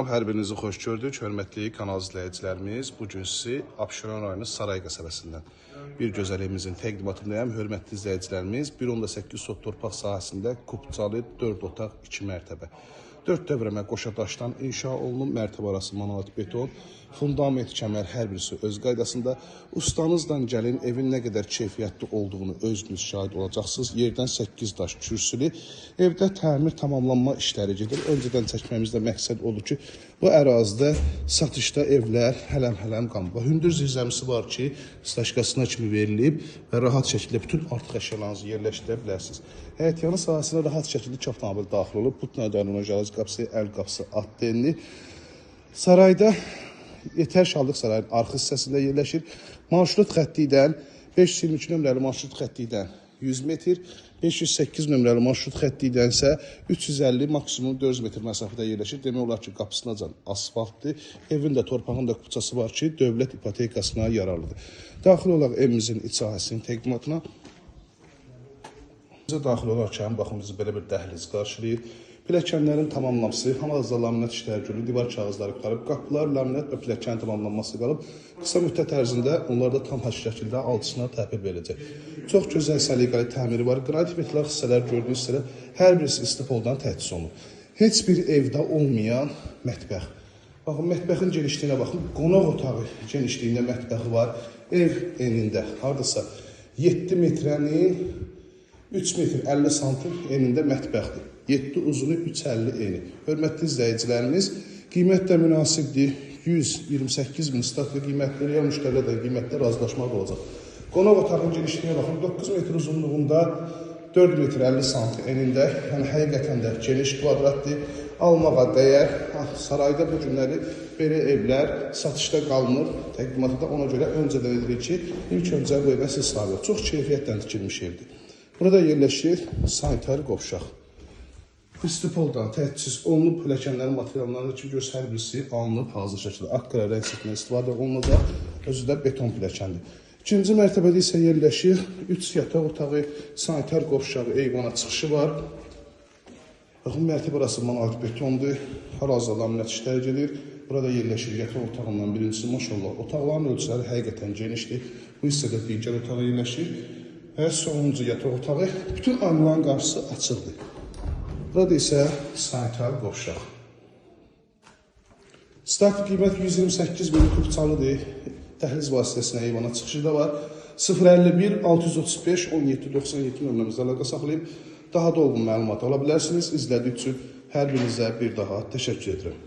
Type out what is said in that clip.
Hər birinizi xoş gördük, hörmətli kanal izləyicilərimiz. Bugün sizi Abşeron rayonu Saray qəsəbəsindən bir gözəl evimizin təqdimatındayım. Hörmətli izləyicilərimiz, 1.8 sot torpaq sahəsində Kupcalı 4 otaq 2 mərtəbə. 4 dövrəmə qoşa daşdan inşa olunub, mərtəbə arası monolit beton, fundament, kəmər hər birisi öz qaydasında. Ustanızdan gəlin, evin nə qədər keyfiyyətli olduğunu özünüz şahid olacaqsınız. Yerdən 8 daş kürsülü. Evdə təmir tamamlanma işləri gedir. Öncədən çəkməmizdə məqsəd odur ki, bu ərazidə satışda evlər hələm-hələm qalmır. Hündür zirzəmisi var ki, staşkasına kimi verilib və rahat şəkildə bütün artıq əşyalarınızı yerləşdirə bilərsiniz. Həyətyanı sahəsinə rahat şəkildə 2 avtomobil daxil olub. Bu nödəniləcəyiz qapısı, əl qapısı, at denli. Sarayda Yetər Şallıq Sarayının arxa hissəsində yerləşir. Marşrut xəttidən 522 nömrəli marşrut xəttidən 100 metr, 508 nömrəli marşrut xəttidən isə 350, maksimum 400 metr məsafədə yerləşir. Demək olar ki, qapısınacan asfaltdır. Evin də torpağın da kupçası var ki, dövlət ipotekasına yararlıdır. Daxil olaq evimizin iç sahəsinin təqdimatına. Daxil olarkən, baxın, bizi belə bir dəhliz qarşılayır. Pilləkənlərin tamamlanması, hal-hazırda laminat işləri görülür, divar kağızları qutarıb, qapılar, laminat və pilləkən tamamlanması qalıb. Qısa müddət ərzində onlar da tam şəkildə altısına təhvil veriləcək. Çox gözəl səliqəli təmiri var. Qranit metal hissələr gördüyünüz üzrə hər birisi istipoldan təchiz olunub. Heç bir evdə olmayan mətbəx. Baxın, mətbəxin genişliyinə baxın. Qonaq otağı genişliyində mətbəxi var. Ev enində hardasa 7 metrənin 3 metr 50 santim enində mətbəxdir. 7 uzunu 3.50 eni. Hörmətli izləyicilərimiz, qiymət də münasibdir. 128.000 statlı qiymətləri, ya müştərilə də qiymətlə razılaşmaq olacaq. Qonaq otağın genişliyinə baxın, 9 metr uzunluğunda 4 metr 50 santim enində, yəni həqiqətən də geniş kvadratdır. Almağa dəyər. Sarayda bu günləri belə evlər satışda qalmır. Təqdimatı da ona görə öncədən edirik ki, ilk öncə bu evə siz sahib. Çox keyfiyyətlə tikilmiş evdir. Burada yerləşir sanitar qovşaq. İstipoldan təchiz olunub, pilləkənlərin materiallarını ki, görürsünüz, hər birisi alınıb hazır şəkildə. Akkara rəng setmə istifadə olunacaq, özü də beton pilləkəndir. İkinci mərtəbədə isə yerləşir 3 yataq otağı, sanitar qovşağı, eyvana çıxışı var. Baxın, mərtəbə arası monolit betondur, hal-hazırda laminat işləri gedir. Burada yerləşir yataq otağından birincisi, maşallah, otaqların ölçüləri həqiqətən genişdir. Bu hissədə digər otağı yerləşir və sonuncu yataq otağı, bütün aynaların qarşısı açıqdır. Burada isə sanitar qovşaq. Start qiymət 128.000 Kupcalıdır. Dəhliz vasitəsilə eyvana çıxışı da var. 051 635 17 97 nömrəmizdə əlaqə saxlayıb daha dolğun məlumat ala bilərsiniz. İzlədiyi üçün hər birinizə bir daha təşəkkür edirəm.